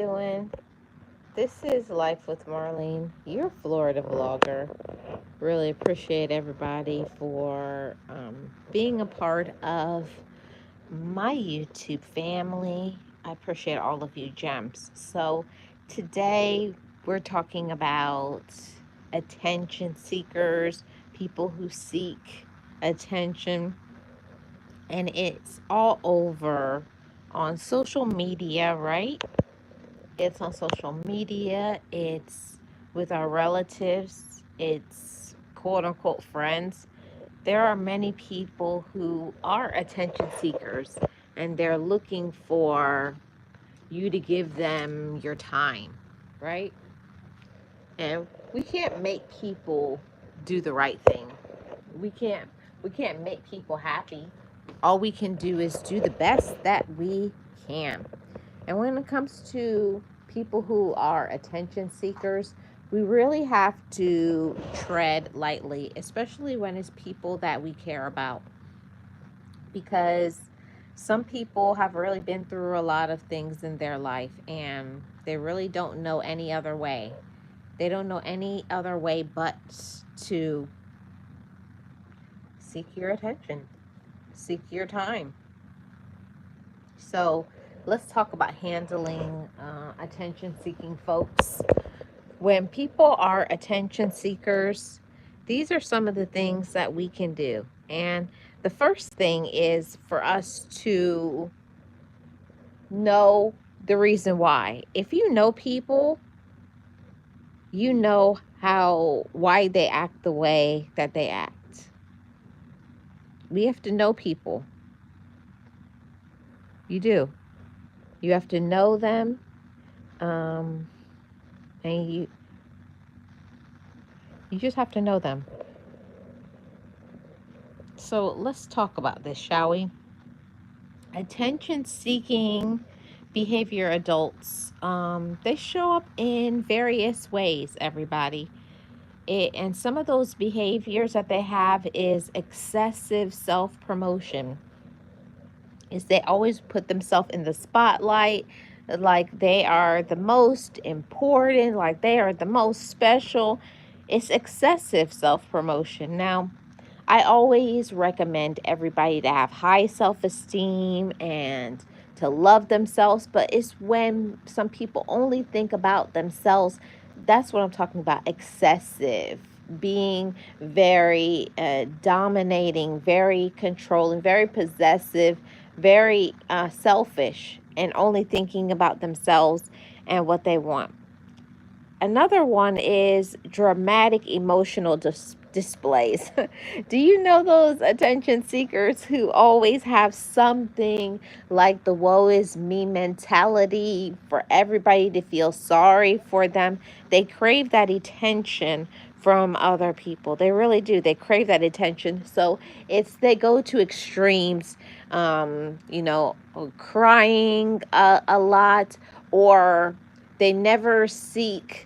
doing? This is Life with Marlene, your Florida vlogger. Really appreciate everybody for being a part of my YouTube family. I appreciate all of you gems. So today we're talking about attention seekers, people who seek attention, and it's all over on social media, right? It's on social media, it's with our relatives, it's quote unquote friends. There are many people who are attention seekers and they're looking for you to give them your time, right? And we can't make people do the right thing. We can't we can't make people happy. All we can do is do the best that we can. And when it comes to people who are attention seekers, we really have to tread lightly, especially when it's people that we care about. Because some people have really been through a lot of things in their life and they really don't know any other way. They don't know any other way but to seek your attention, seek your time. So let's talk about handling attention seeking folks. When people are attention seekers, these are some of the things that we can do. And the first thing is for us to know the reason why. If you know people, you know why they act the way that they act. We have to know people. You do. You have to know them. And you just have to know them. So let's talk about this, shall we? Attention seeking behavior adults, they show up in various ways, everybody. And some of those behaviors that they have is excessive self promotion. Is they always put themselves in the spotlight, like they are the most important, like they are the most special. It's excessive self promotion. Now, I always recommend everybody to have high self esteem and to love themselves, but it's when some people only think about themselves. That's what I'm talking about. Excessive, being very dominating, very controlling, very possessive, very selfish, and only thinking about themselves and what they want. Another one is dramatic emotional displays. Do you know those attention seekers who always have something like the woe is me mentality for everybody to feel sorry for them? They crave that attention from other people. They really do. They crave that attention. So they go to extremes, crying a lot, or they never seek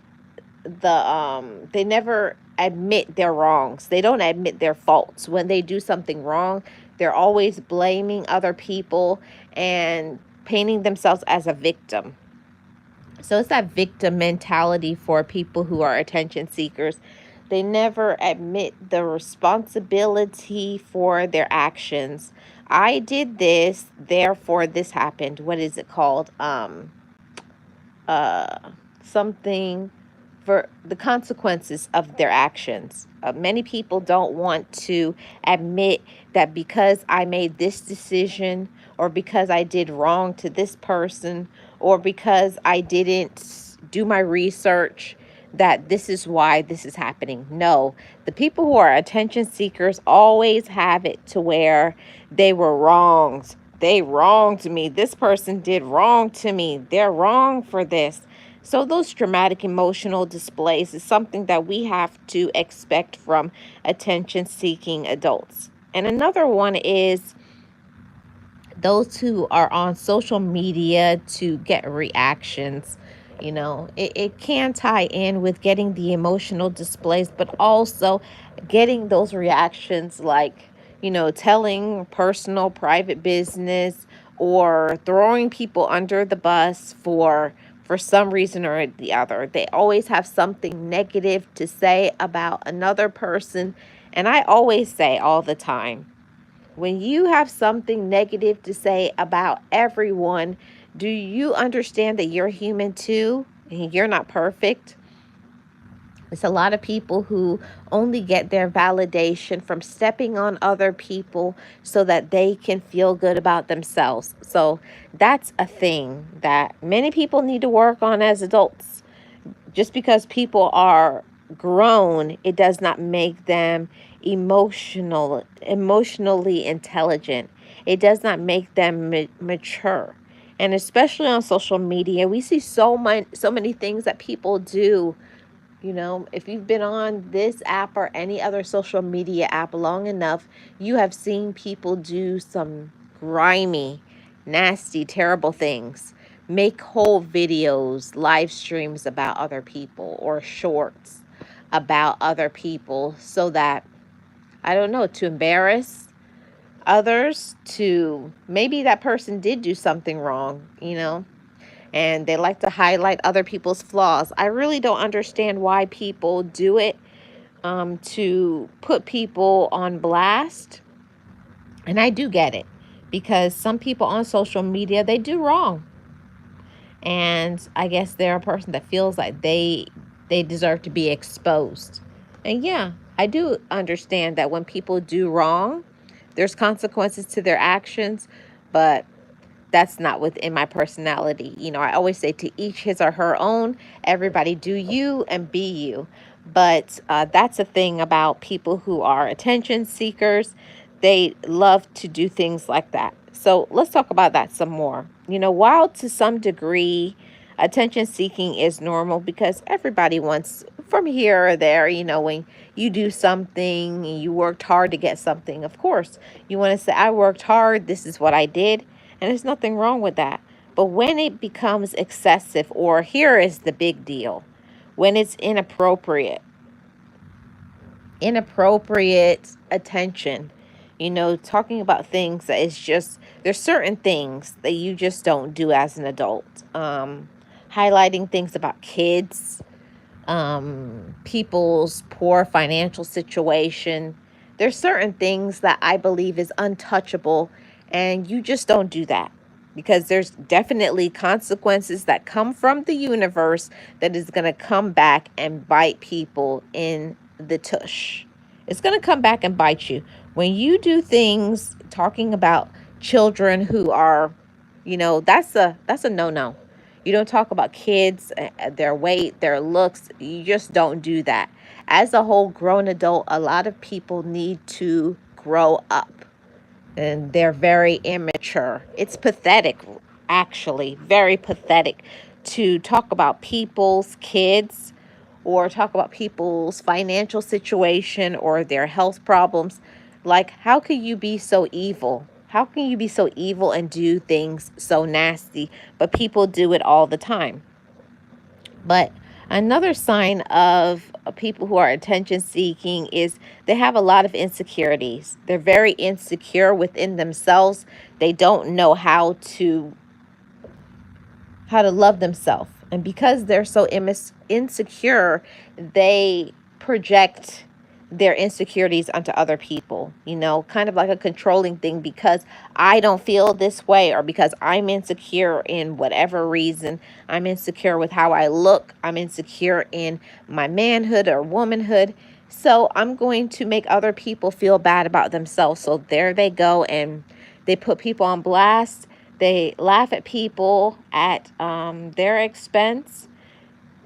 they never admit their wrongs. They don't admit their faults. When they do something wrong, they're always blaming other people and painting themselves as a victim. So it's that victim mentality for people who are attention seekers. They never admit the responsibility for their actions. I did this, therefore this happened. What is it called? Uh Something for the consequences of their actions. Many people don't want to admit that because I made this decision, or because I did wrong to this person, or because I didn't do my research, that this is why this is happening. No, the people who are attention seekers always have it to where they were wronged. They wronged me. This person did wrong to me. They're wrong for this. So those dramatic emotional displays is something that we have to expect from attention-seeking adults. And another one is those who are on social media to get reactions. It can tie in with getting the emotional displays, but also getting those reactions, like, telling personal, private business, or throwing people under the bus for for some reason or the other. They always have something negative to say about another person. And I always say all the time, when you have something negative to say about everyone, do you understand that you're human too? And you're not perfect? It's a lot of people who only get their validation from stepping on other people so that they can feel good about themselves. So that's a thing that many people need to work on as adults. Just because people are grown, it does not make them emotionally intelligent. It does not make them mature. And especially on social media, we see so many things that people do. If you've been on this app or any other social media app long enough, you have seen people do some grimy, nasty, terrible things. Make whole videos, live streams about other people, or shorts about other people, so that, I don't know, to embarrass others, to maybe that person did do something wrong. And they like to highlight other people's flaws. I really don't understand why people do it, to put people on blast. And I do get it, because some people on social media, they do wrong. And I guess they're a person that feels like they deserve to be exposed. And yeah, I do understand that when people do wrong, there's consequences to their actions, but that's not within my personality. I always say, to each his or her own. Everybody do you and be you. But that's a thing about people who are attention seekers. They love to do things like that. So let's talk about that some more. While to some degree, attention seeking is normal, because everybody wants from here or there. When you do something and you worked hard to get something, of course, you want to say, I worked hard, this is what I did. And there's nothing wrong with that. But when it becomes excessive, or here is the big deal, when it's inappropriate attention, talking about things that is just, there's certain things that you just don't do as an adult. Highlighting things about kids, people's poor financial situation. There's certain things that I believe is untouchable, and you just don't do that, because there's definitely consequences that come from the universe that is going to come back and bite people in the tush. It's going to come back and bite you. When you do things talking about children who are, that's a no-no. You don't talk about kids, their weight, their looks. You just don't do that. As a whole grown adult, a lot of people need to grow up, and they're very immature. It's pathetic, actually, very pathetic, to talk about people's kids, or talk about people's financial situation or their health problems. Like, how can you be so evil? How can you be so evil and do things so nasty? But people do it all the time. But another sign of people who are attention seeking is they have a lot of insecurities. They're very insecure within themselves. They don't know how to love themselves. And because they're so insecure, they project their insecurities onto other people, kind of like a controlling thing, because I don't feel this way, or because I'm insecure in whatever reason. I'm insecure with how I look. I'm insecure in my manhood or womanhood. So I'm going to make other people feel bad about themselves. So there they go, and they put people on blast. They laugh at people at their expense,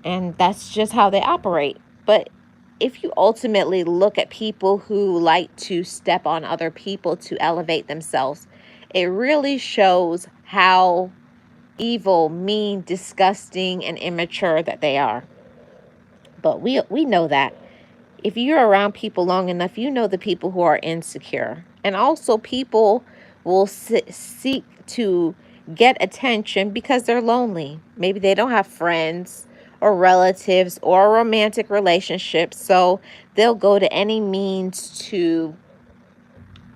and that's just how they operate. But if you ultimately look at people who like to step on other people to elevate themselves, it really shows how evil, mean, disgusting, and immature that they are. But we know that. If you're around people long enough, you know the people who are insecure. And also, people will seek to get attention because they're lonely. Maybe they don't have friends or relatives or romantic relationships, so they'll go to any means to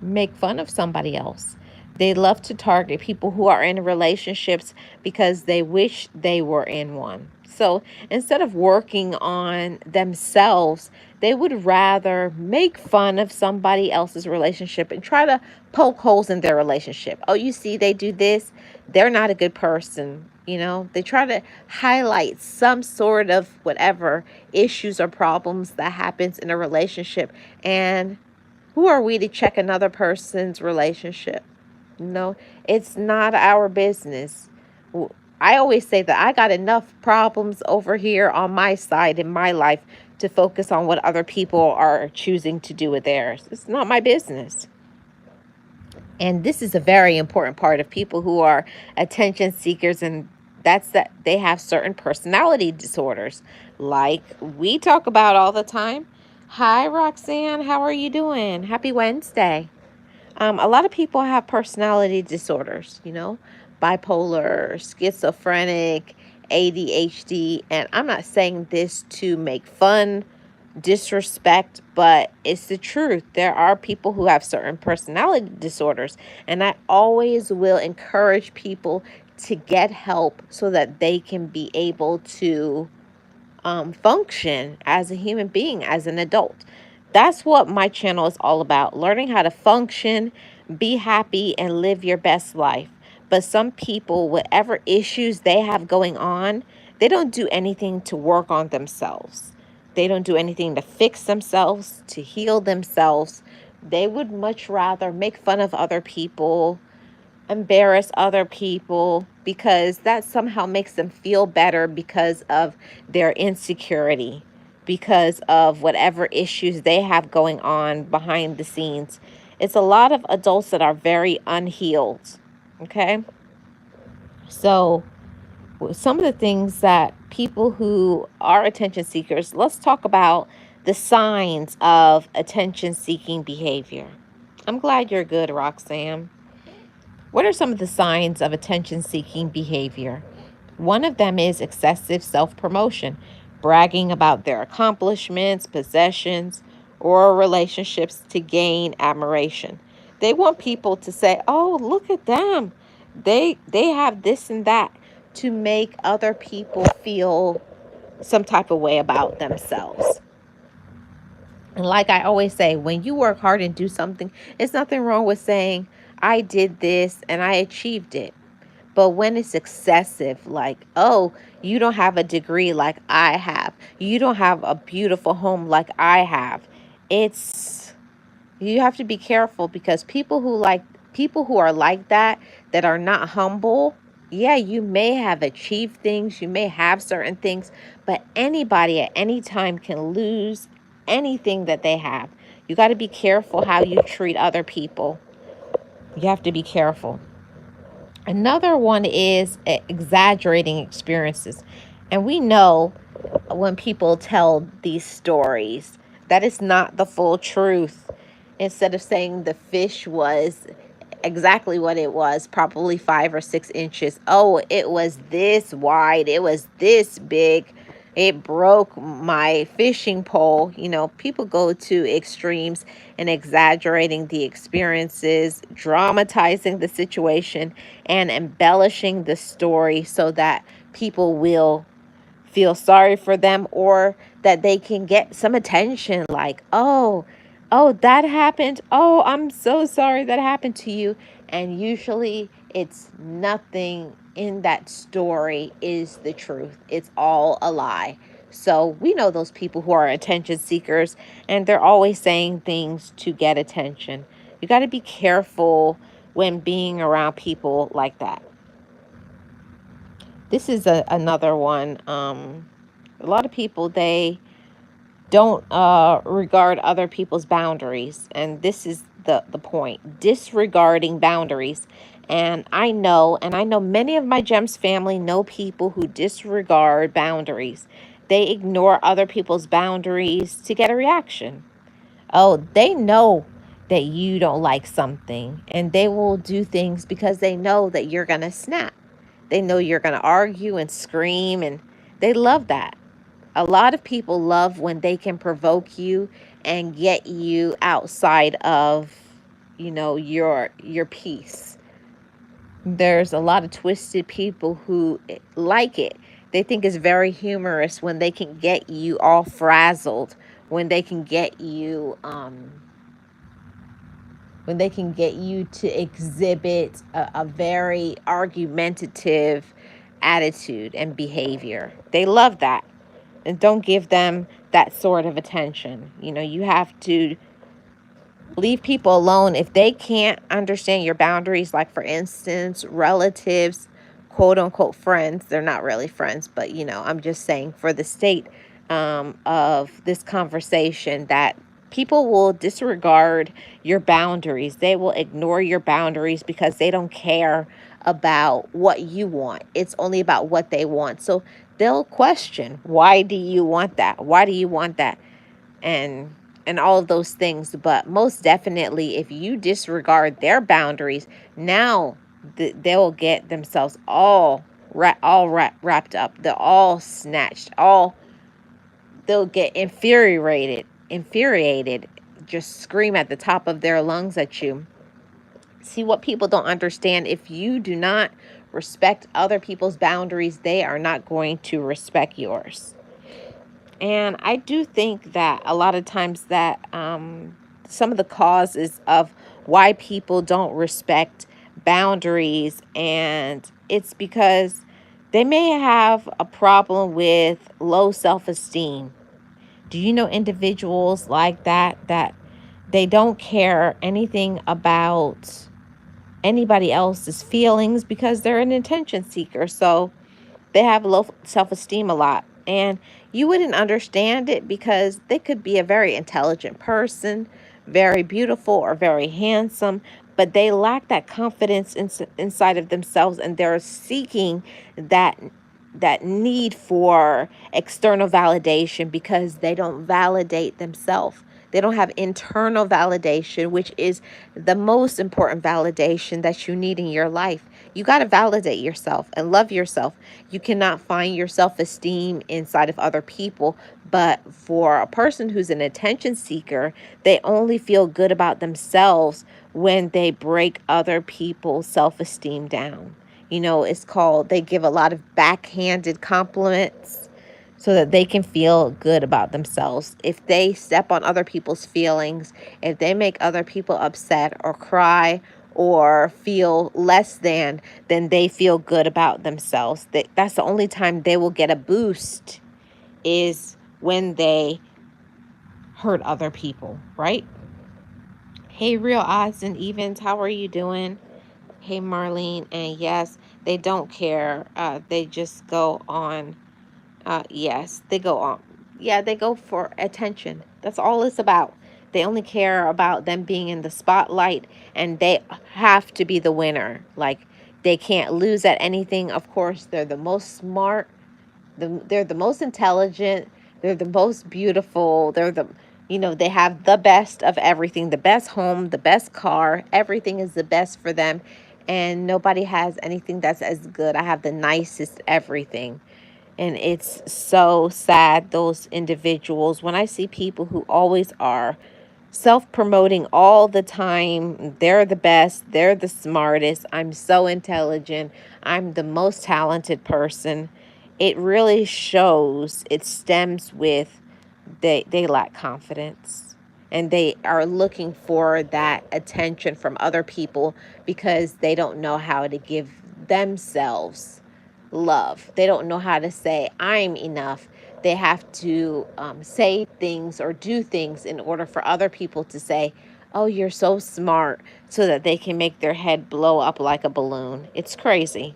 make fun of somebody else. They love to target people who are in relationships because they wish they were in one. So instead of working on themselves, they would rather make fun of somebody else's relationship and try to poke holes in their relationship. Oh, you see, they do this. They're not a good person. They try to highlight some sort of whatever issues or problems that happens in a relationship. And who are we to check another person's relationship? No, it's not our business. I always say that I got enough problems over here on my side in my life to focus on what other people are choosing to do with theirs. It's not my business. And this is a very important part of people who are attention seekers, and that's that they have certain personality disorders, like we talk about all the time. Hi, Roxanne. How are you doing? Happy Wednesday. A lot of people have personality disorders, bipolar, schizophrenic, ADHD. And I'm not saying this to make fun, disrespect, but it's the truth. There are people who have certain personality disorders. And I always will encourage people to get help so that they can be able to function as a human being, as an adult. That's what my channel is all about, learning how to function, be happy, and live your best life. But some people, whatever issues they have going on, they don't do anything to work on themselves. They don't do anything to fix themselves, to heal themselves. They would much rather make fun of other people, embarrass other people, because that somehow makes them feel better because of their insecurity, because of whatever issues they have going on behind the scenes. It's a lot of adults that are very unhealed. Okay. So some of the things that people who are attention seekers, let's talk about the signs of attention seeking behavior. I'm glad you're good, Roxanne. What are some of the signs of attention seeking behavior? One of them is excessive self promotion, bragging about their accomplishments, possessions, or relationships to gain admiration. They want people to say, "Oh, look at them. They have this and that," to make other people feel some type of way about themselves. And like I always say, when you work hard and do something, it's nothing wrong with saying, "I did this and I achieved it." But when it's excessive, like, "Oh, you don't have a degree like I have. You don't have a beautiful home like I have." It's, you have to be careful, because people who are like that are not humble, yeah, you may have achieved things, you may have certain things, but anybody at any time can lose anything that they have. You got to be careful how you treat other people. You have to be careful. Another one is exaggerating experiences. And we know when people tell these stories that it's not the full truth. Instead of saying the fish was exactly what it was, probably 5 or 6 inches. Oh, it was this wide. It was this big. It broke my fishing pole. People go to extremes in exaggerating the experiences, dramatizing the situation, and embellishing the story so that people will feel sorry for them, or that they can get some attention, like, "Oh, that happened. Oh, I'm so sorry that happened to you." And usually it's nothing in that story is the truth. It's all a lie. So we know those people who are attention seekers, and they're always saying things to get attention. You got to be careful when being around people like that. This is another one. A lot of people, they don't regard other people's boundaries. And this is the point, disregarding boundaries. And I know many of my GEMS family know people who disregard boundaries. They ignore other people's boundaries to get a reaction. Oh, they know that you don't like something, and they will do things because they know that you're going to snap. They know you're going to argue and scream, and they love that. A lot of people love when they can provoke you and get you outside of, your peace. There's a lot of twisted people who like it. They think it's very humorous when they can get you all frazzled, when they can get you when they can get you to exhibit a very argumentative attitude and behavior. They love that. And don't give them that sort of attention. You have to leave people alone if they can't understand your boundaries. Like, for instance, relatives, quote unquote friends. They're not really friends, but I'm just saying for the state of this conversation, that people will disregard your boundaries. They will ignore your boundaries because they don't care about what you want. It's only about what they want. So they'll question, why do you want that? Why do you want that? and and all of those things. But most definitely, if you disregard their boundaries, now they'll get themselves wrapped up. They're all snatched. All They'll get infuriated, just scream at the top of their lungs at you. See, what people don't understand, if you do not respect other people's boundaries, they are not going to respect yours. And I do think that a lot of times that some of the causes of why people don't respect boundaries, and it's because they may have a problem with low self-esteem. Do you know individuals like that they don't care anything about anybody else's feelings because they're an attention seeker? So they have low self-esteem a lot, and you wouldn't understand it because they could be a very intelligent person, very beautiful or very handsome, but they lack that confidence inside of themselves, and they're seeking that need for external validation because they don't validate themselves. They don't have internal validation, which is the most important validation that you need in your life. You got to validate yourself and love yourself. You cannot find your self-esteem inside of other people. But for a person who's an attention seeker, they only feel good about themselves when they break other people's self-esteem down. It's called, they give a lot of backhanded compliments so that they can feel good about themselves. If they step on other people's feelings, if they make other people upset or cry or feel less than, then they feel good about themselves. That's the only time they will get a boost, is when they hurt other people, right? Hey, real odds and evens, how are you doing? Hey, Marlene. And yes, they don't care. They just go on. Yes, they go on. Yeah, they go for attention. That's all it's about. They only care about them being in the spotlight, and they have to be the winner. Like, they can't lose at anything. Of course, they're the most smart. They're the most intelligent. They're the most beautiful. They have the best of everything, the best home, the best car. Everything is the best for them. And nobody has anything that's as good. I have the nicest everything. And it's so sad, those individuals, when I see people who always are self-promoting all the time. They're the best, they're the smartest, I'm so intelligent, I'm the most talented person. It really shows, it stems with they lack confidence, and they are looking for that attention from other people because they don't know how to give themselves love. They don't know how to say, I'm enough. They have to say things or do things in order for other people to say, oh, you're so smart, so that they can make their head blow up like a balloon. It's crazy.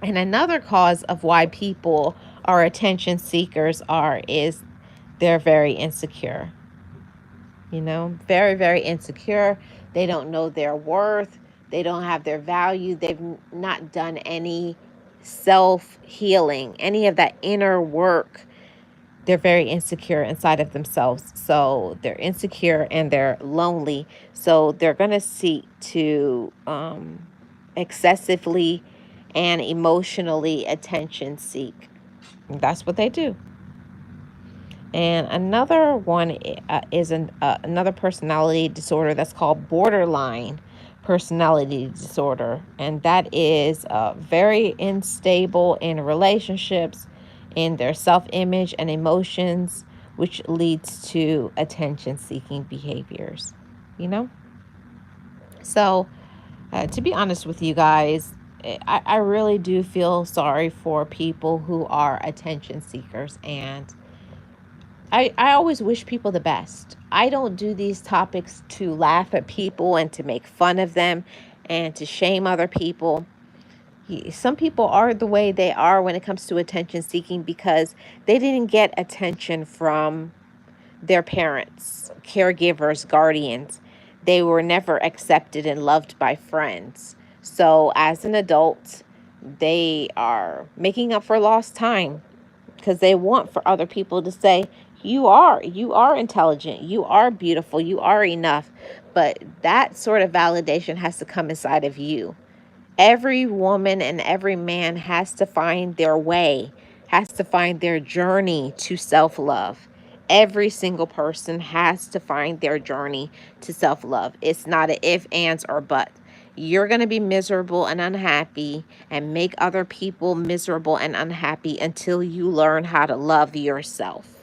And another cause of why people are attention seekers is they're very insecure. Very, very insecure. They don't know their worth. They don't have their value. They've not done any self-healing, any of that inner work. They're very insecure inside of themselves. So they're insecure and they're lonely. So they're going to seek to excessively and emotionally attention seek. That's what they do. And another one is another personality disorder that's called borderline personality disorder, and that is very unstable in relationships, in their self-image and emotions, which leads to attention-seeking behaviors. You know, so to be honest with you guys, I really do feel sorry for people who are attention seekers, and I always wish people the best. I don't do these topics to laugh at people and to make fun of them and to shame other people. Some people are the way they are when it comes to attention seeking because they didn't get attention from their parents, caregivers, guardians. They were never accepted and loved by friends. So as an adult, they are making up for lost time because they want for other people to say, you are intelligent, you are beautiful, you are enough. But that sort of validation has to come inside of you. Every woman and every man has to find their way, has to find their journey to self-love. Every single person has to find their journey to self-love. It's not a if, ands, or but. You're going to be miserable and unhappy and make other people miserable and unhappy until you learn how to love yourself.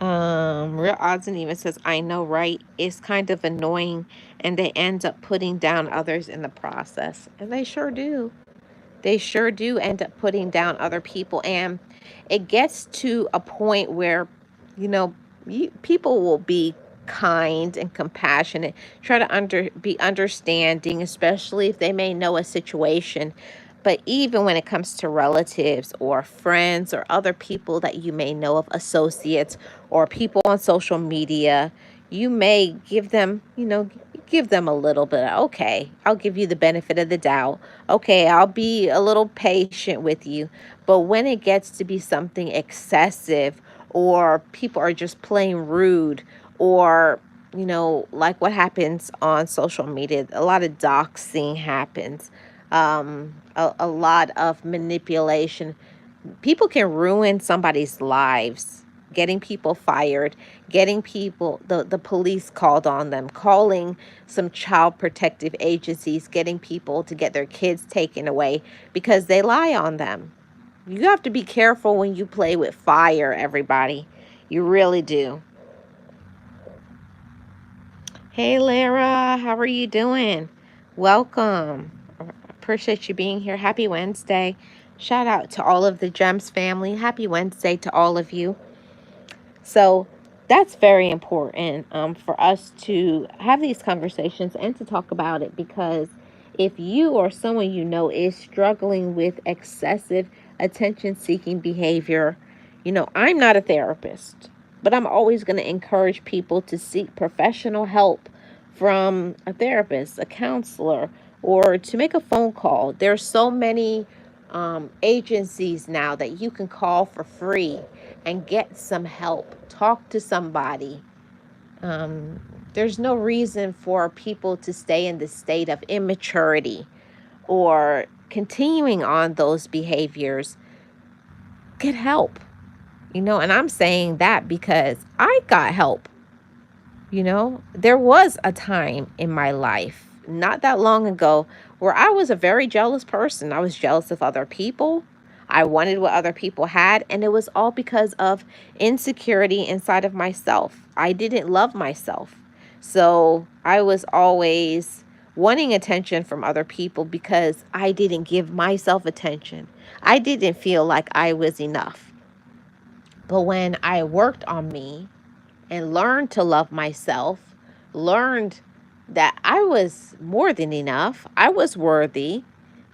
Real odds and even says, I know, right? It's kind of annoying, and they end up putting down others in the process. And they sure do. They sure do end up putting down other people. And it gets to a point where, you know, people will be kind and compassionate, try to be understanding, especially if they may know a situation. But even when it comes to relatives or friends or other people that you may know of, associates or people on social media, you may give them, give them a little bit. Okay, I'll give you the benefit of the doubt. Okay, I'll be a little patient with you. But when it gets to be something excessive, or people are just plain rude, or like what happens on social media, a lot of doxing happens, a lot of manipulation. People can ruin somebody's lives, getting people fired, getting people, the police called on them, calling some child protective agencies, getting people to get their kids taken away because they lie on them. You have to be careful when you play with fire, everybody. You really do. Hey, Lara, how are you doing? Welcome. Appreciate you being here. Happy Wednesday. Shout out to all of the Gems family. Happy Wednesday to all of you. So that's very important for us to have these conversations and to talk about it, because if you or someone you know is struggling with excessive attention-seeking behavior, I'm not a therapist, but I'm always going to encourage people to seek professional help from a therapist, a counselor, or to make a phone call. There's so many agencies now that you can call for free and get some help. Talk to somebody. Um, there's no reason for people to stay in the state of immaturity or continuing on those behaviors. Get help. And I'm saying that because I got help. There was a time in my life, not that long ago, where I was a very jealous person. I was jealous of other people. I wanted what other people had, and it was all because of insecurity inside of myself. I didn't love myself. So I was always wanting attention from other people because I didn't give myself attention. I didn't feel like I was enough. But when I worked on me and learned to love myself, learned that I was more than enough, I was worthy,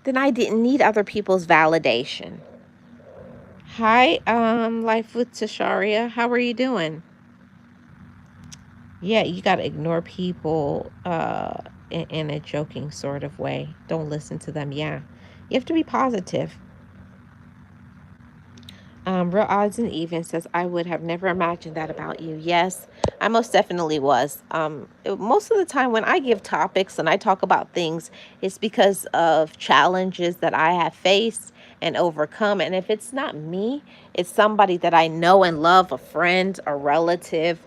then I didn't need other people's validation. Hi, Life with Tasharia. How are you doing? Yeah, you got to ignore people in a joking sort of way. Don't listen to them. Yeah, you have to be positive. Real Odds and Even says, I would have never imagined that about you. Yes, I most definitely was. Most of the time when I give topics and I talk about things, it's because of challenges that I have faced and overcome. And if it's not me, it's somebody that I know and love, a friend, a relative,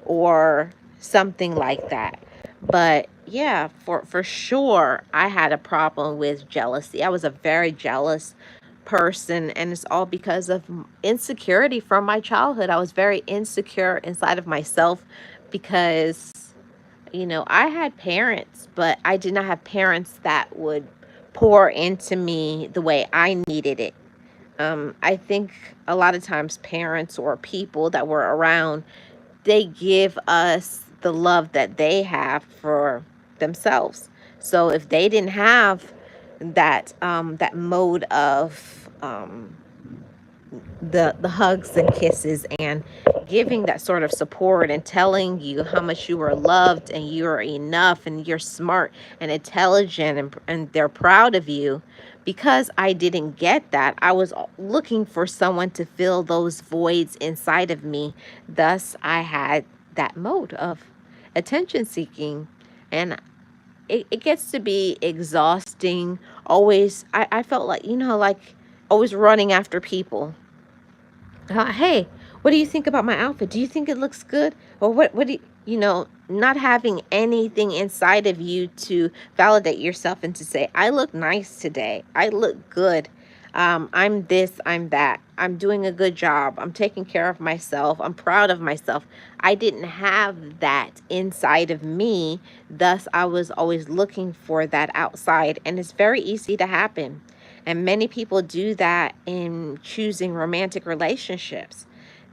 or something like that. But yeah, for sure, I had a problem with jealousy. I was a very jealous person, and it's all because of insecurity from my childhood. I was very insecure inside of myself because, I had parents, but I did not have parents that would pour into me the way I needed it. I think a lot of times parents or people that were around, they give us the love that they have for themselves. So if they didn't have that mode of the hugs and kisses and giving that sort of support and telling you how much you are loved and you're enough and you're smart and intelligent, and they're proud of you, because I didn't get that, I was looking for someone to fill those voids inside of me. Thus I had that mode of attention seeking. And it gets to be exhausting. Always, I felt like, like always running after people. Hey, what do you think about my outfit? Do you think it looks good? Or what do not having anything inside of you to validate yourself and to say, I look nice today. I look good. I'm this, I'm that. I'm doing a good job. I'm taking care of myself. I'm proud of myself. I didn't have that inside of me. Thus, I was always looking for that outside. And it's very easy to happen. And many people do that in choosing romantic relationships.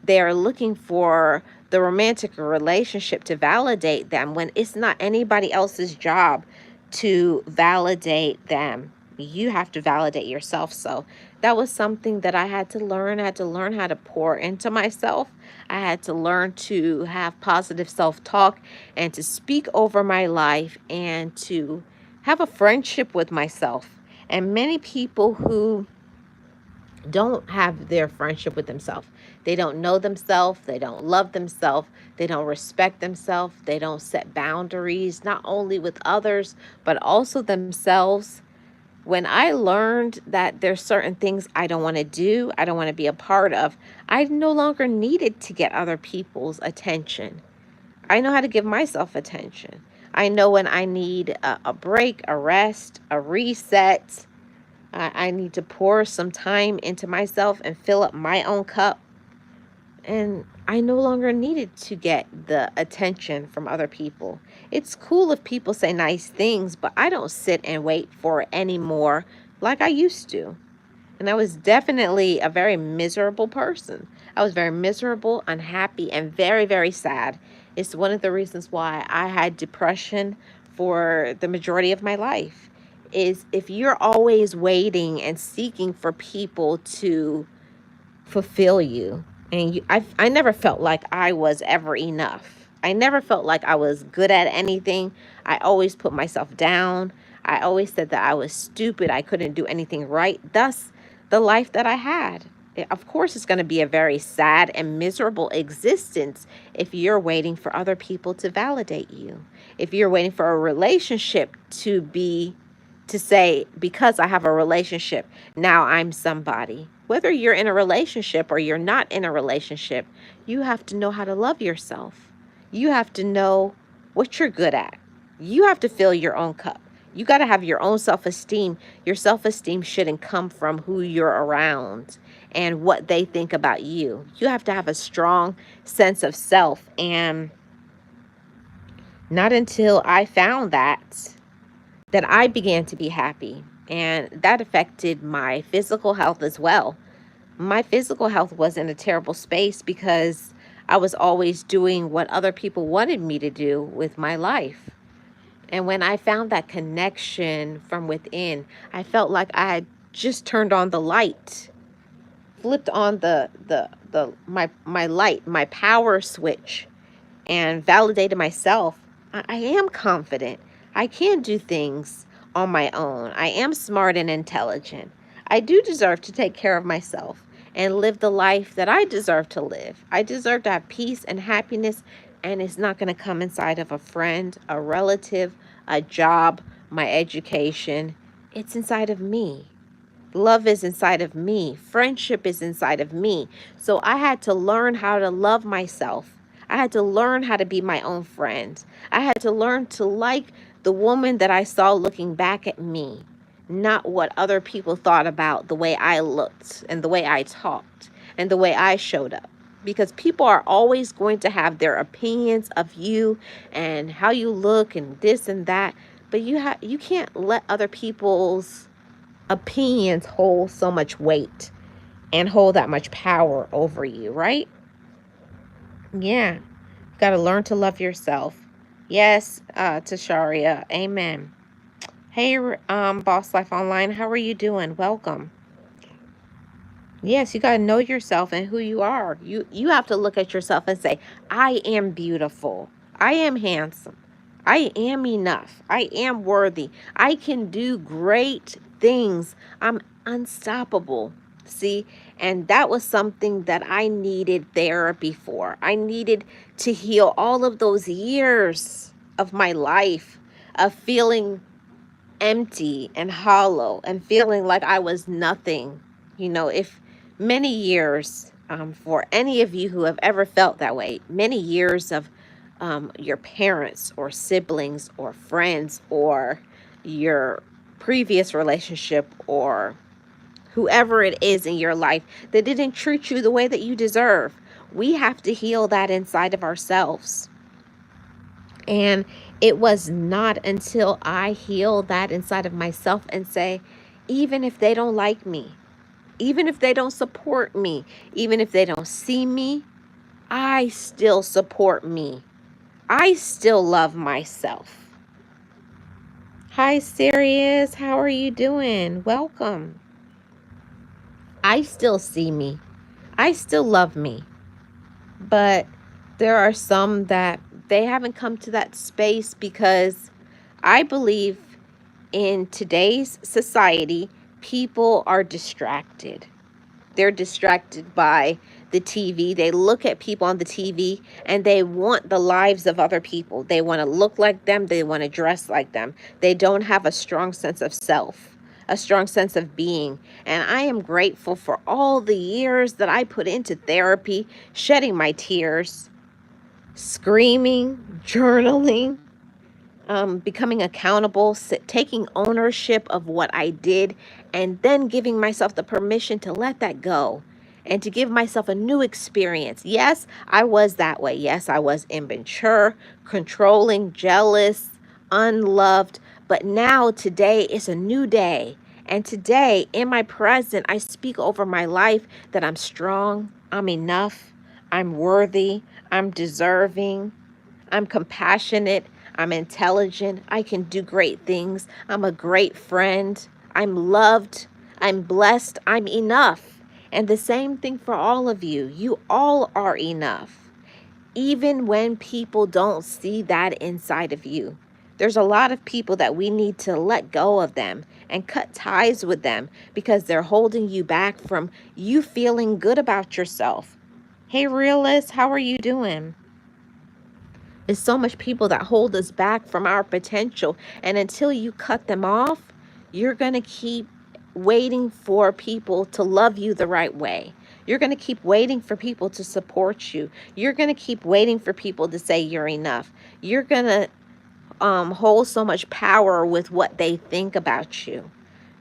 They are looking for the romantic relationship to validate them when it's not anybody else's job to validate them. You have to validate yourself. So that was something that I had to learn. I had to learn how to pour into myself. I had to learn to have positive self-talk and to speak over my life and to have a friendship with myself. And many people who don't have their friendship with themselves, they don't know themselves, they don't love themselves, they don't respect themselves, they don't set boundaries, not only with others, but also themselves. When I learned that there's certain things I don't want to do, I don't want to be a part of, I no longer needed to get other people's attention. I know how to give myself attention. I know when I need a break, a rest, a reset. I need to pour some time into myself and fill up my own cup. And I no longer needed to get the attention from other people. It's cool if people say nice things, but I don't sit and wait for it anymore like I used to. And I was definitely a very miserable person. I was very miserable, unhappy, and very, very sad. It's one of the reasons why I had depression for the majority of my life. Is if you're always waiting and seeking for people to fulfill you, and I never felt like I was ever enough. I never felt like I was good at anything. I always put myself down. I always said that I was stupid. I couldn't do anything right. Thus, the life that I had. Of course, it's going to be a very sad and miserable existence if you're waiting for other people to validate you. If you're waiting for a relationship to say, because I have a relationship, now I'm somebody. Whether you're in a relationship or you're not in a relationship, you have to know how to love yourself. You have to know what you're good at. You have to fill your own cup. You got to have your own self-esteem. Your self-esteem shouldn't come from who you're around and what they think about you. You have to have a strong sense of self. And not until I found that I began to be happy. And that affected my physical health as well. My physical health was in a terrible space because I was always doing what other people wanted me to do with my life. And when I found that connection from within, I felt like I had just turned on the light, flipped on my light, my power switch, and validated myself. I am confident. I can do things on my own. I am smart and intelligent. I do deserve to take care of myself and live the life that I deserve to live. I deserve to have peace and happiness, and it's not going to come inside of a friend, a relative, a job, my education. It's inside of me. Love is inside of me. Friendship is inside of me. So I had to learn how to love myself. I had to learn how to be my own friend. I had to learn to like the woman that I saw looking back at me, not what other people thought about the way I looked and the way I talked and the way I showed up. Because people are always going to have their opinions of you and how you look and this and that, but you can't let other people's opinions hold so much weight and hold that much power over you, right? Yeah. You got to learn to love yourself. Yes, Tasharia. Amen. Hey, Boss Life Online, how are you doing? Welcome. Yes, you got to know yourself and who you are. You have to look at yourself and say, I am beautiful. I am handsome. I am enough. I am worthy. I can do great things. I'm unstoppable. See? And that was something that I needed therapy for. I needed to heal all of those years of my life of feeling empty and hollow and feeling like I was nothing. If many years, for any of you who have ever felt that way, many years of your parents or siblings or friends or your previous relationship or whoever it is in your life that didn't treat you the way that you deserve. We have to heal that inside of ourselves. And it was not until I healed that inside of myself and say, even if they don't like me, even if they don't support me, even if they don't see me, I still support me. I still love myself. Hi, Sirius. How are you doing? Welcome. I still see me. I still love me. But there are some that they haven't come to that space because I believe in today's society, people are distracted. They're distracted by the TV. They look at people on the TV and they want the lives of other people. They want to look like them. They want to dress like them. They don't have a strong sense of self, a strong sense of being. And I am grateful for all the years that I put into therapy, shedding my tears, screaming, journaling, becoming accountable, taking ownership of what I did, and then giving myself the permission to let that go and to give myself a new experience. Yes, I was that way. Yes, I was immature, controlling, jealous, unloved. But now, today is a new day. And today, in my present, I speak over my life that I'm strong, I'm enough, I'm worthy, I'm deserving, I'm compassionate, I'm intelligent, I can do great things, I'm a great friend, I'm loved, I'm blessed, I'm enough. And the same thing for all of you. You all are enough. Even when people don't see that inside of you. There's a lot of people that we need to let go of them and cut ties with them because they're holding you back from you feeling good about yourself. Hey, realist, how are you doing? There's so much people that hold us back from our potential. And until you cut them off, you're going to keep waiting for people to love you the right way. You're going to keep waiting for people to support you. You're going to keep waiting for people to say you're enough. You're going to hold so much power with what they think about you.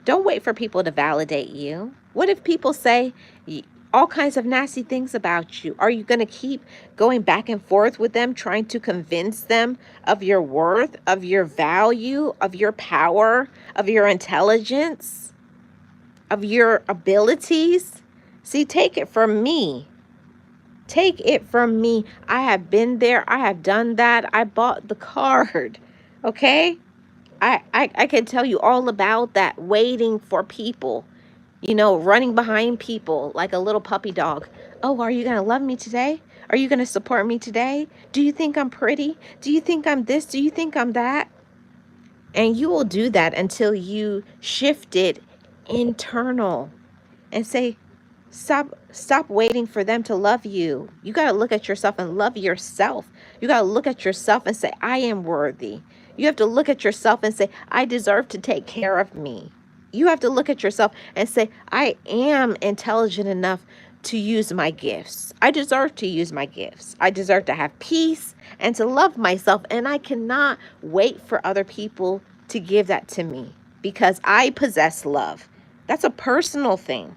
Don't wait for people to validate you. What if people say all kinds of nasty things about you? Are you going to keep going back and forth with them, trying to convince them of your worth, of your value, of your power, of your intelligence, of your abilities? See, take it from me. Take it from me. I have been there. I have done that. I bought the card. Okay? I can tell you all about that, waiting for people, running behind people like a little puppy dog. Oh, are you going to love me today? Are you going to support me today? Do you think I'm pretty? Do you think I'm this? Do you think I'm that? And you will do that until you shift it internal and say, stop waiting for them to love you. You got to look at yourself and love yourself. You got to look at yourself and say, I am worthy. You have to look at yourself and say, I deserve to take care of me. You have to look at yourself and say, I am intelligent enough to use my gifts. I deserve to use my gifts. I deserve to have peace and to love myself. And I cannot wait for other people to give that to me because I possess love. That's a personal thing.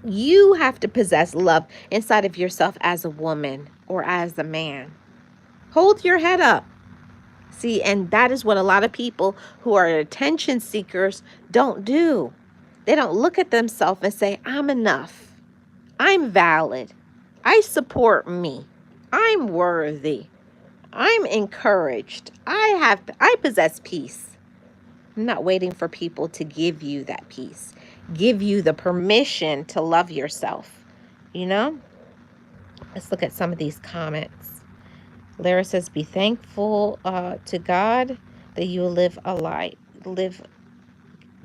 You have to possess love inside of yourself as a woman or as a man. Hold your head up. See, and that is what a lot of people who are attention seekers don't do. They don't look at themselves and say, I'm enough. I'm valid. I support me. I'm worthy. I'm encouraged. I possess peace. I'm not waiting for people to give you that peace. Give you the permission to love yourself. You know? Let's look at some of these comments. Lara says, be thankful to God that you live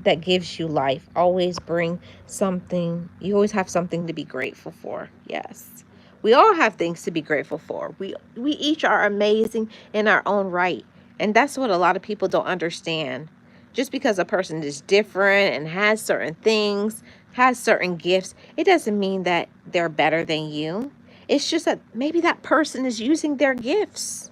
that gives you life. Always bring something. You always have something to be grateful for. Yes. We all have things to be grateful for. We each are amazing in our own right. And that's what a lot of people don't understand. Just because a person is different and has certain things, has certain gifts, it doesn't mean that they're better than you. It's just that maybe that person is using their gifts.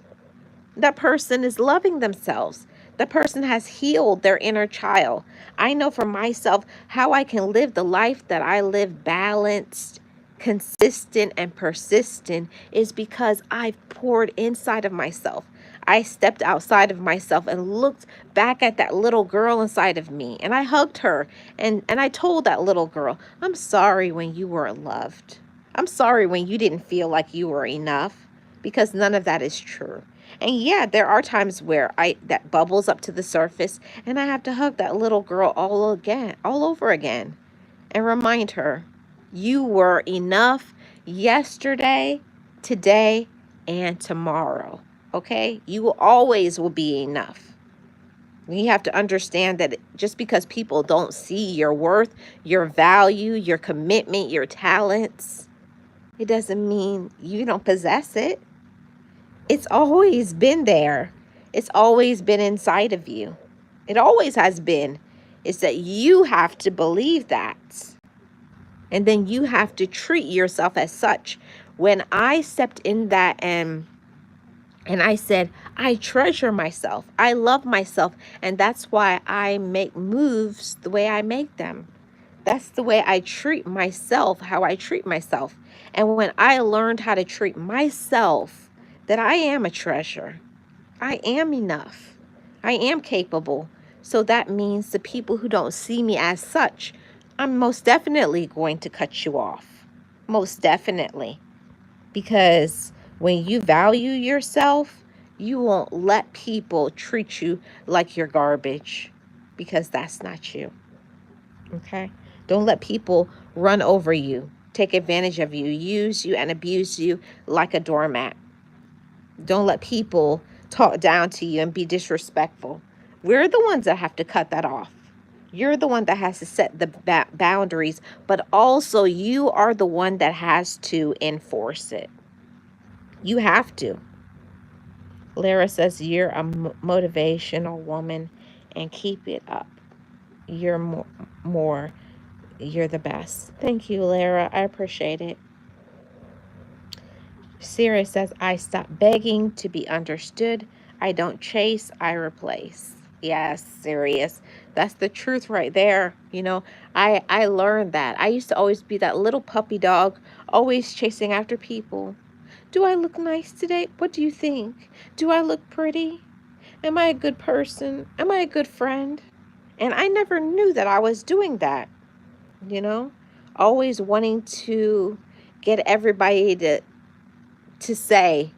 That person is loving themselves. The person has healed their inner child. I know for myself how I can live the life that I live, balanced, consistent, and persistent, is because I've poured inside of myself. I stepped outside of myself and looked back at that little girl inside of me, and I hugged her, and I told that little girl, I'm sorry when you weren't loved. I'm sorry when you didn't feel like you were enough, because none of that is true. And yeah, there are times where that bubbles up to the surface and I have to hug that little girl all over again and remind her, you were enough yesterday, today, and tomorrow. Okay? You always will be enough. You have to understand that just because people don't see your worth, your value, your commitment, your talents, it doesn't mean you don't possess it. It's always been there. It's always been inside of you. It always has been. It's that you have to believe that. And then you have to treat yourself as such. When I stepped in that and I said, I treasure myself. I love myself. And that's why I make moves the way I make them. That's the way I treat myself, how I treat myself. And when I learned how to treat myself, that I am a treasure. I am enough. I am capable. So that means the people who don't see me as such, I'm most definitely going to cut you off. Most definitely. Because when you value yourself, you won't let people treat you like you're garbage. Because that's not you. Okay? Don't let people run over you, take advantage of you, use you, and abuse you like a doormat. Don't let people talk down to you and be disrespectful. We're the ones that have to cut that off. You're the one that has to set the boundaries, but also you are the one that has to enforce it. You have to. Lara says, you're a motivational woman and keep it up. You're you're the best. Thank you, Lara. I appreciate it. Sirius says, I stop begging to be understood. I don't chase, I replace. Yes, Sirius. That's the truth right there. You know, I learned that. I used to always be that little puppy dog, always chasing after people. Do I look nice today? What do you think? Do I look pretty? Am I a good person? Am I a good friend? And I never knew that I was doing that, you know? Always wanting to get everybody to say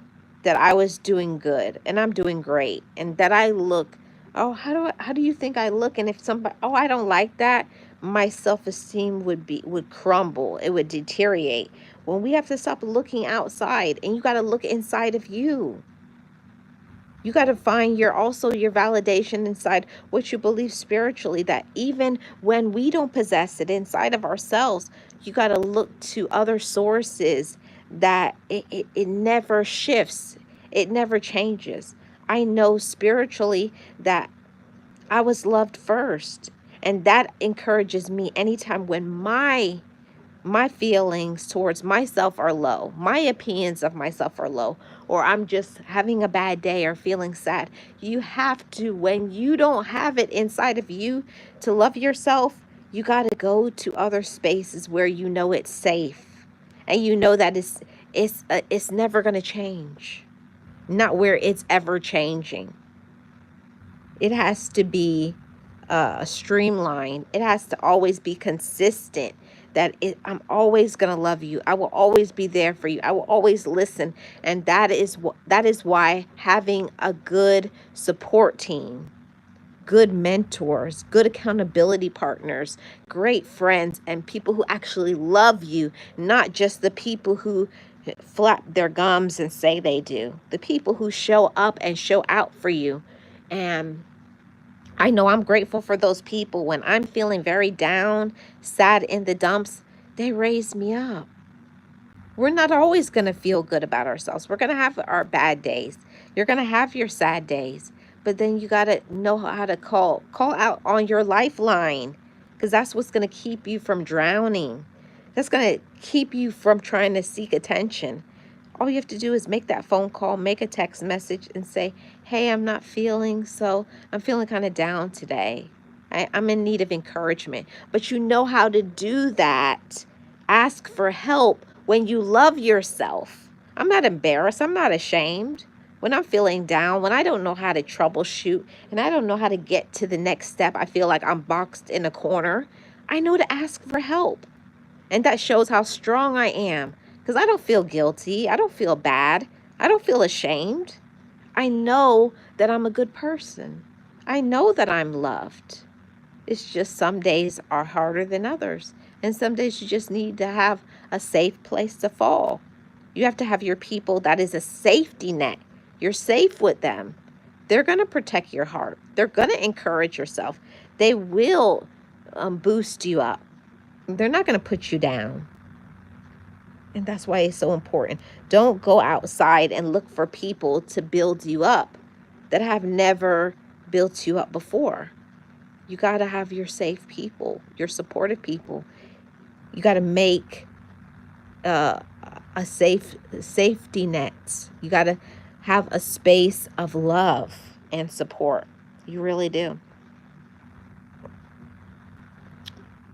that I was doing good and I'm doing great and that I look, oh, how do you think I look? And if somebody, oh, I don't like that, my self-esteem would crumble. It would deteriorate. When we have to stop looking outside and you got to look inside of you. You got to find your validation inside what you believe spiritually, that even when we don't possess it inside of ourselves, you got to look to other sources that it never shifts. It never changes. I know spiritually that I was loved first. And that encourages me anytime when my my feelings towards myself are low, my opinions of myself are low, or I'm just having a bad day or feeling sad, you have to, when you don't have it inside of you to love yourself, you got to go to other spaces where you know it's safe and you know that it's never going to change, not where it's ever changing. It has to be streamlined. It has to always be consistent. I'm always gonna love you. I will always be there for you. I will always listen, and that is why having a good support team, good mentors, good accountability partners, great friends, and people who actually love you, not just the people who flap their gums and say they do, the people who show up and show out for you. And I know I'm grateful for those people. When I'm feeling very down, sad in the dumps, they raise me up. We're not always going to feel good about ourselves. We're going to have our bad days. You're going to have your sad days. But then you got to know how to call out on your lifeline, because that's what's going to keep you from drowning. That's going to keep you from trying to seek attention. All you have to do is make that phone call, make a text message and say, hey, I'm feeling kind of down today. I'm in need of encouragement. But you know how to do that. Ask for help when you love yourself. I'm not embarrassed. I'm not ashamed. When I'm feeling down, when I don't know how to troubleshoot and I don't know how to get to the next step, I feel like I'm boxed in a corner, I know to ask for help. And that shows how strong I am, because I don't feel guilty. I don't feel bad. I don't feel ashamed. I know that I'm a good person. I know that I'm loved. It's just some days are harder than others. And some days you just need to have a safe place to fall. You have to have your people that is a safety net. You're safe with them. They're going to protect your heart. They're going to encourage yourself. They will boost you up. They're not going to put you down. And that's why it's so important. Don't go outside and look for people to build you up that have never built you up before. You got to have your safe people, your supportive people. You got to make a safety net. You got to have a space of love and support. You really do.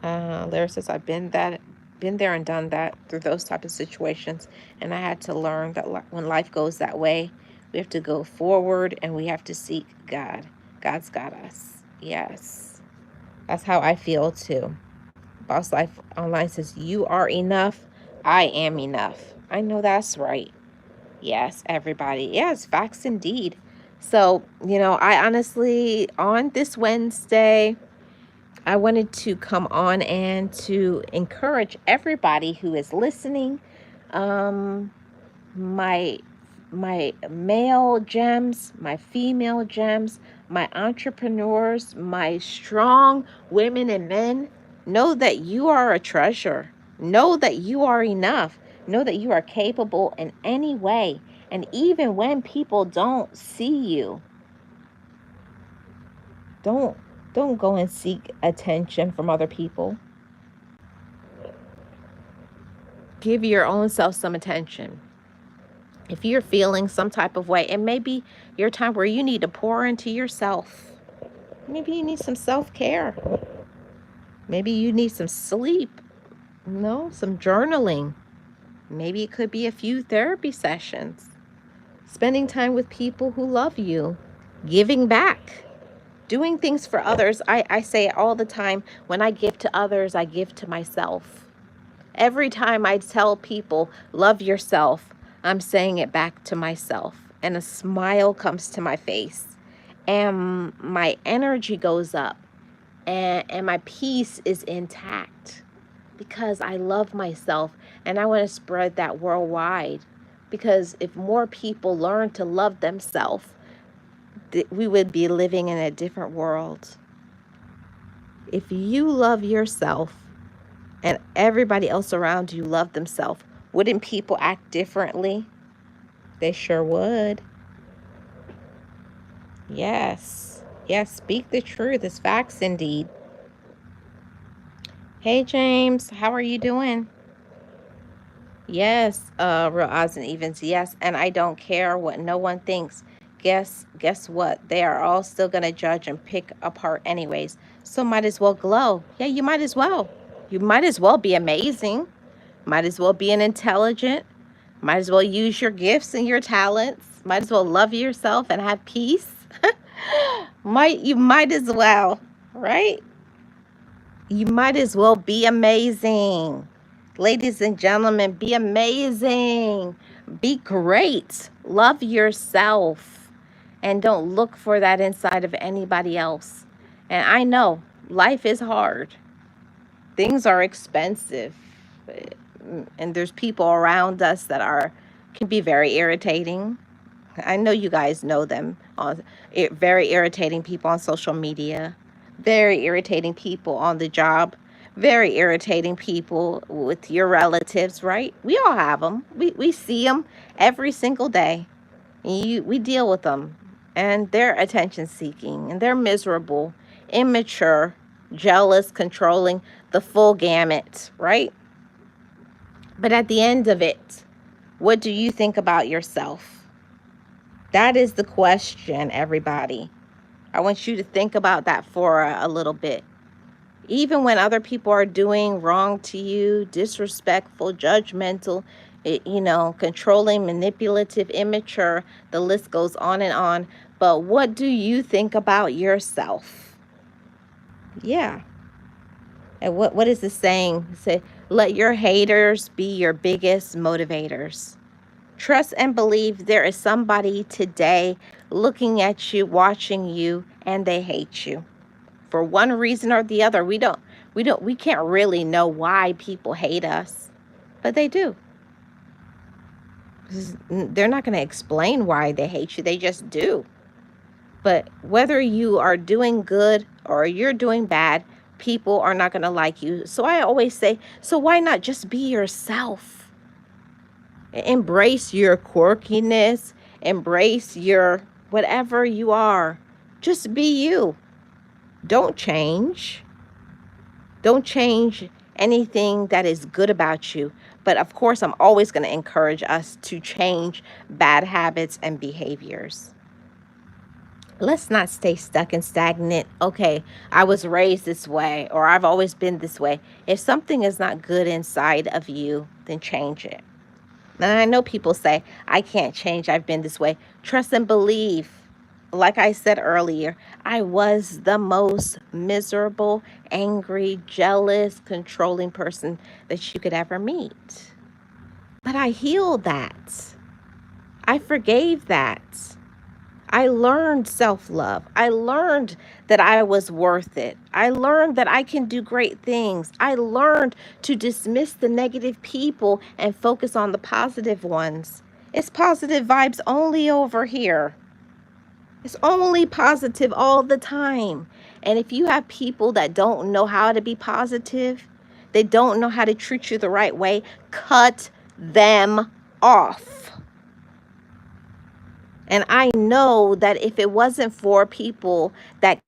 Larry says, I've been there and done that through those type of situations, and I had to learn that when life goes that way, we have to go forward and we have to seek God. God's got us. Yes, that's how I feel too. Boss Life Online says, you are enough. I am enough. I know that's right. Yes, everybody. Yes, facts indeed. So, I honestly, on this Wednesday, I wanted to come on and to encourage everybody who is listening. My male gems, my female gems, my entrepreneurs, my strong women and men, know that you are a treasure. Know that you are enough. Know that you are capable in any way. And even when people don't see you, don't go and seek attention from other people. Give your own self some attention. If you're feeling some type of way, it may be your time where you need to pour into yourself. Maybe you need some self-care. Maybe you need some sleep. Some journaling. Maybe it could be a few therapy sessions. Spending time with people who love you. Giving back. Doing things for others. I say it all the time, when I give to others, I give to myself. Every time I tell people, love yourself, I'm saying it back to myself. And a smile comes to my face. And my energy goes up. And my peace is intact. Because I love myself. And I want to spread that worldwide. Because if more people learn to love themselves, we would be living in a different world. If you love yourself and everybody else around you love themselves, wouldn't people act differently? They sure would. Yes. Yes, speak the truth. It's facts indeed. Hey, James, how are you doing? Yes, real odds and evens. Yes, and I don't care what no one thinks. Guess what? They are all still gonna judge and pick apart anyways. So might as well glow. Yeah, you might as well. You might as well be amazing. Might as well be an intelligent. Might as well use your gifts and your talents. Might as well love yourself and have peace. You might as well, right? You might as well be amazing. Ladies and gentlemen, be amazing. Be great. Love yourself. And don't look for that inside of anybody else. And I know life is hard, things are expensive. And there's people around us that can be very irritating. I know you guys know them. Very irritating people on social media, very irritating people on the job, very irritating people with your relatives, right? We all have them. We see them every single day. We deal with them, and they're attention seeking, and they're miserable, immature, jealous, controlling, the full gamut, right? But at the end of it, what do you think about yourself? That is the question, everybody. I want you to think about that for a little bit. Even when other people are doing wrong to you, disrespectful, judgmental, controlling, manipulative, immature, the list goes on and on. But what do you think about yourself? Yeah. And what is the saying? Say, let your haters be your biggest motivators. Trust and believe there is somebody today looking at you, watching you, and they hate you for one reason or the other. We can't really know why people hate us, but they do. They're not going to explain why they hate you. They just do. But whether you are doing good or you're doing bad, people are not going to like you. So I always say, so why not just be yourself? Embrace your quirkiness, embrace your whatever you are. Just be you. Don't change. Don't change anything that is good about you. But of course, I'm always going to encourage us to change bad habits and behaviors. Let's not stay stuck and stagnant. Okay, I was raised this way, or I've always been this way. If something is not good inside of you, then change it. And I know people say, I can't change, I've been this way. Trust and believe. Like I said earlier, I was the most miserable, angry, jealous, controlling person that you could ever meet. But I healed that. I forgave that. I learned self-love. I learned that I was worth it. I learned that I can do great things. I learned to dismiss the negative people and focus on the positive ones. It's positive vibes only over here. It's only positive all the time. And if you have people that don't know how to be positive, they don't know how to treat you the right way, cut them off. And I know that if it wasn't for people that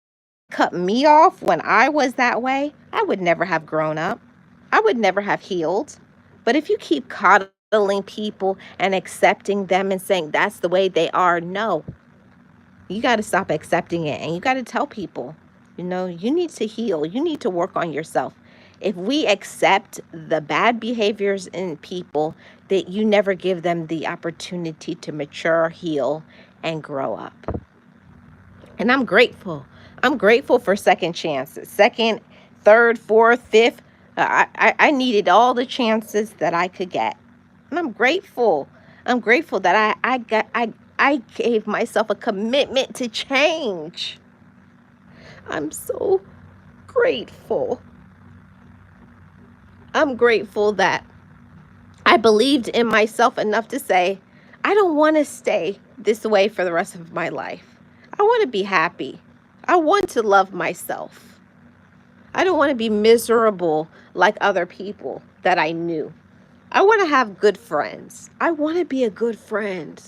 cut me off when I was that way, I would never have grown up. I would never have healed. But if you keep coddling people and accepting them and saying that's the way they are, no. You got to stop accepting it, and you got to tell people, you need to heal. You need to work on yourself. If we accept the bad behaviors in people, that you never give them the opportunity to mature, heal, and grow up. And I'm grateful. I'm grateful for second chances, second, third, fourth, fifth. I needed all the chances that I could get. And I'm grateful. I'm grateful that I gave myself a commitment to change. I'm so grateful. I'm grateful that I believed in myself enough to say, I don't want to stay this way for the rest of my life. I want to be happy. I want to love myself. I don't want to be miserable like other people that I knew. I want to have good friends. I want to be a good friend.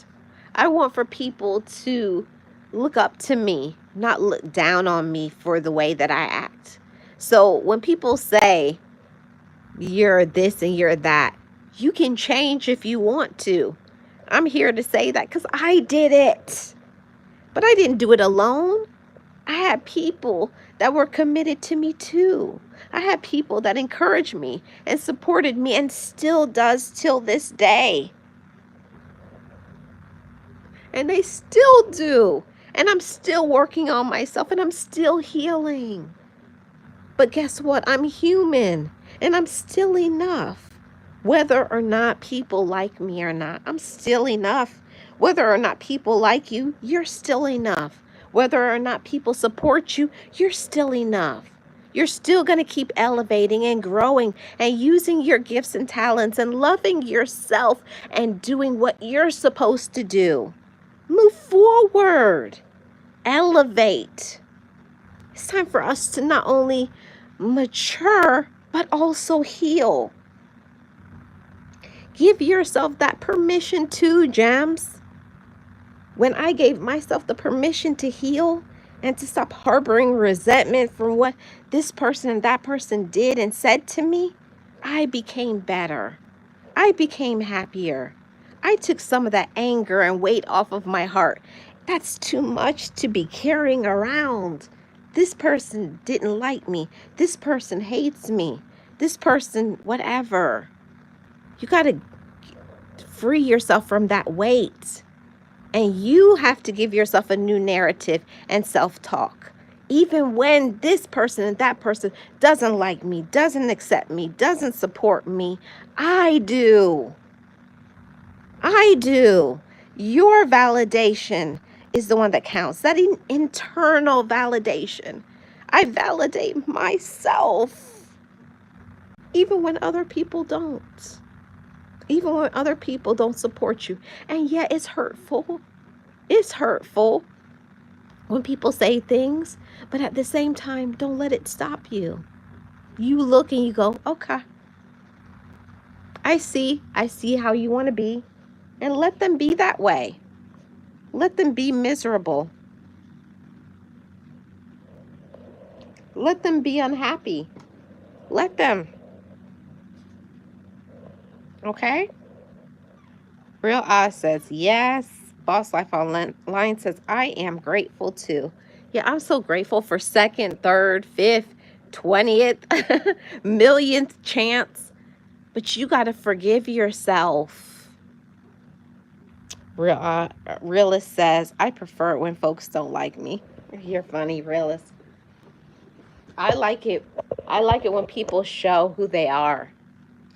I want for people to look up to me, not look down on me for the way that I act. So when people say you're this and you're that, You can change if you want to. I'm here to say that because I did it. But I didn't do it alone. I had people that were committed to me too. I had people that encouraged me and supported me and still does till this day. And they still do. And I'm still working on myself and I'm still healing. But guess what? I'm human and I'm still enough. Whether or not people like me or not, I'm still enough. Whether or not people like you, you're still enough. Whether or not people support you, you're still enough. You're still going to keep elevating and growing and using your gifts and talents and loving yourself and doing what you're supposed to do. Move forward. Elevate. It's time for us to not only mature, but also heal. Give yourself that permission too, Gems. When I gave myself the permission to heal and to stop harboring resentment from what this person and that person did and said to me, I became better. I became happier. I took some of that anger and weight off of my heart. That's too much to be carrying around. This person didn't like me. This person hates me. This person, whatever. You got to free yourself from that weight. And you have to give yourself a new narrative and self-talk. Even when this person and that person doesn't like me, doesn't accept me, doesn't support me, I do. I do. Your validation is the one that counts. That internal validation. I validate myself. Even when other people don't. Even when other people don't support you. And yet it's hurtful. It's hurtful when people say things. But at the same time, don't let it stop you. You look and you go, okay. I see how you want to be. And let them be that way. Let them be miserable. Let them be unhappy. Let them. Okay? Real Oz says, yes. Boss Life Online says, I am grateful too. Yeah, I'm so grateful for second, third, fifth, 20th, millionth chance. But you got to forgive yourself. Realist says, I prefer it when folks don't like me. You're funny, Realist. I like it. I like it when people show who they are.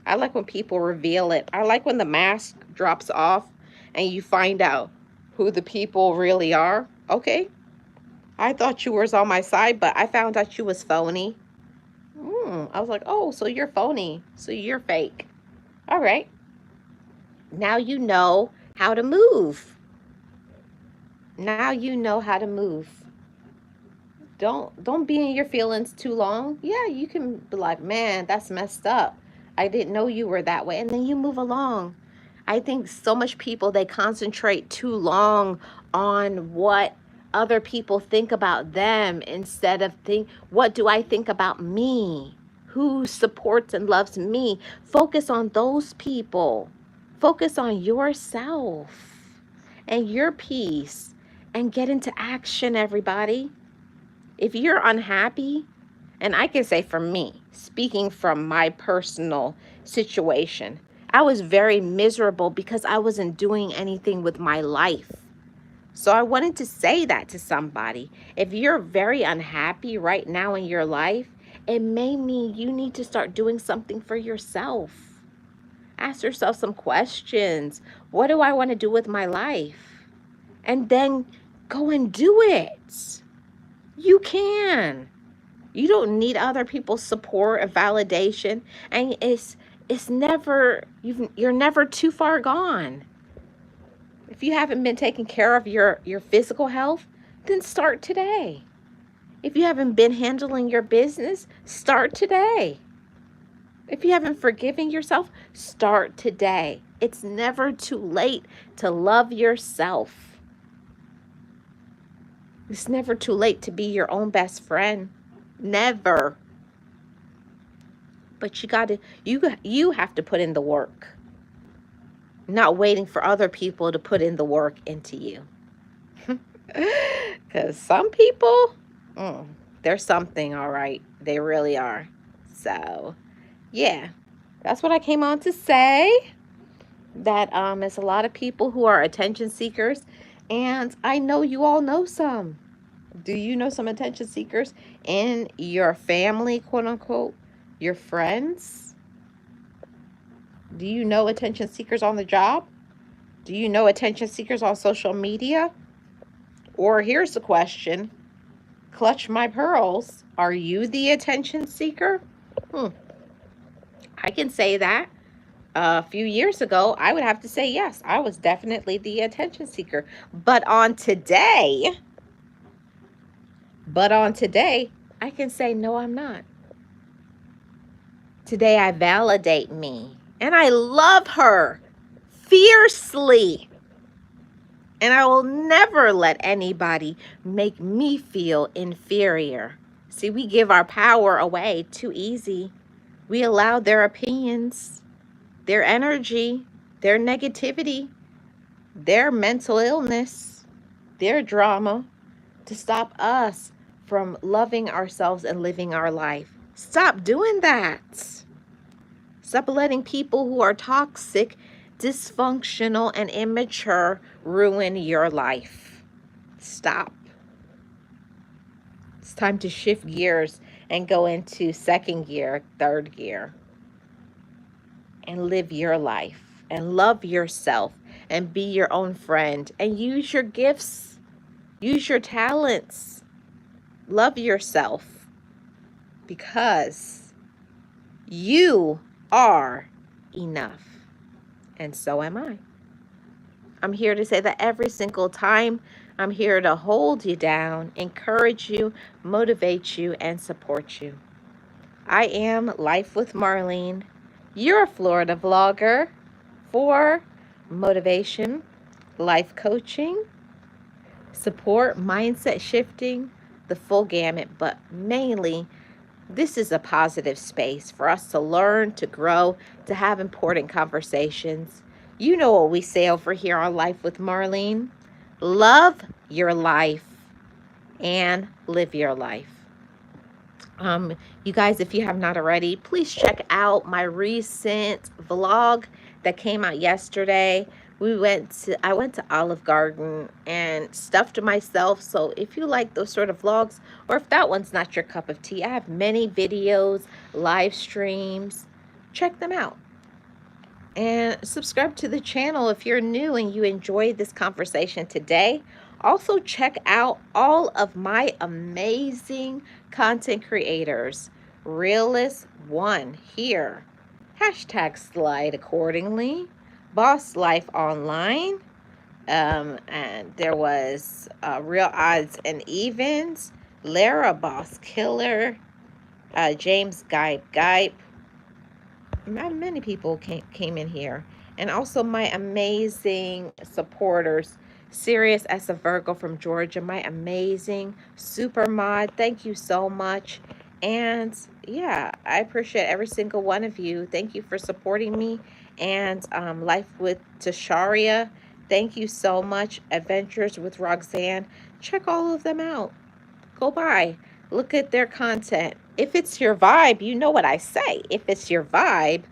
I like when people reveal it. I like when the mask drops off and you find out who the people really are. Okay. I thought you was on my side, but I found out you was phony. I was like, oh, so you're phony. So you're fake. All right. Now you know how to move. Now you know how to move. Don't be in your feelings too long. Yeah, you can be like, man, that's messed up. I didn't know you were that way. And then you move along. I think so much people, they concentrate too long on what other people think about them instead of what do I think about me? Who supports and loves me? Focus on those people. Focus on yourself and your peace and get into action, everybody. If you're unhappy, and I can say for me, speaking from my personal situation, I was very miserable because I wasn't doing anything with my life. So I wanted to say that to somebody. If you're very unhappy right now in your life, it may mean you need to start doing something for yourself. Ask yourself some questions. What do I want to do with my life? And then go and do it. You can. You don't need other people's support or validation. And it's never, you're never too far gone. If you haven't been taking care of your physical health, then start today. If you haven't been handling your business, start today. If you haven't forgiven yourself, start today. It's never too late to love yourself. It's never too late to be your own best friend. Never. But you have to put in the work. not waiting for other people to put in the work into you. Because some people, they're something, all right. They really are. So, yeah, that's what I came on to say. That there's a lot of people who are attention seekers, and I know you all know some. Do you know some attention seekers in your family, quote unquote, your friends? Do you know attention seekers on the job? Do you know attention seekers on social media? Or here's the question, clutch my pearls. Are you the attention seeker? I can say that. A few years ago, I would have to say yes, I was definitely the attention seeker. But on today, I can say no, I'm not. Today, I validate me. And I love her fiercely. And I will never let anybody make me feel inferior. See, we give our power away too easy. We allow their opinions, their energy, their negativity, their mental illness, their drama to stop us from loving ourselves and living our life. Stop doing that. Stop letting people who are toxic, dysfunctional, and immature ruin your life. Stop. It's time to shift gears and go into second gear, third gear, and live your life and love yourself and be your own friend and use your gifts, use your talents, love yourself, because you are enough, and so am I. I'm here to say that every single time. I'm here to hold you down, encourage you, motivate you, and support you. I am Life with Marlene, your Florida vlogger for motivation, life coaching, support, mindset shifting, the full gamut, but mainly this is a positive space for us to learn, to grow, to have important conversations. You know what we say over here on Life with Marlene. Love your life and live your life. You guys, if you have not already, please check out my recent vlog that came out yesterday. I went to Olive Garden and stuffed myself. So if you like those sort of vlogs, or if that one's not your cup of tea, I have many videos, live streams. Check them out. And subscribe to the channel if you're new and you enjoyed this conversation today. Also, check out all of my amazing content creators. Realist One here. Hashtag slide accordingly. Boss Life Online. And there was Real Odds and Evens. Lara Boss Killer. James Gype. Many people came in here. And also my amazing supporters, Sirius as a Virgo from Georgia, my amazing super mod. Thank you so much. And yeah, I appreciate every single one of you. Thank you for supporting me. And Life with Tasharia, thank you so much. Adventures with Roxanne, check all of them out. Go by, look at their content. If it's your vibe, you know what I say. If it's your vibe,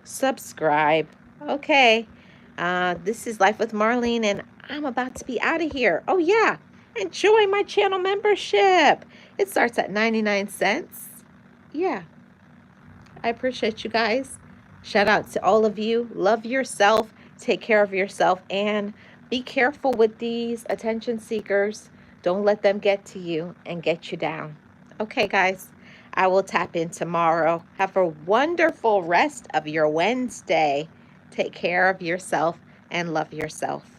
subscribe. Okay. This is Life with Marlene, and I'm about to be out of here. Oh, yeah. Enjoy my channel membership. It starts at 99 cents. Yeah. I appreciate you guys. Shout out to all of you. Love yourself. Take care of yourself. And be careful with these attention seekers. Don't let them get to you and get you down. Okay, guys. I will tap in tomorrow. Have a wonderful rest of your Wednesday. Take care of yourself and love yourself.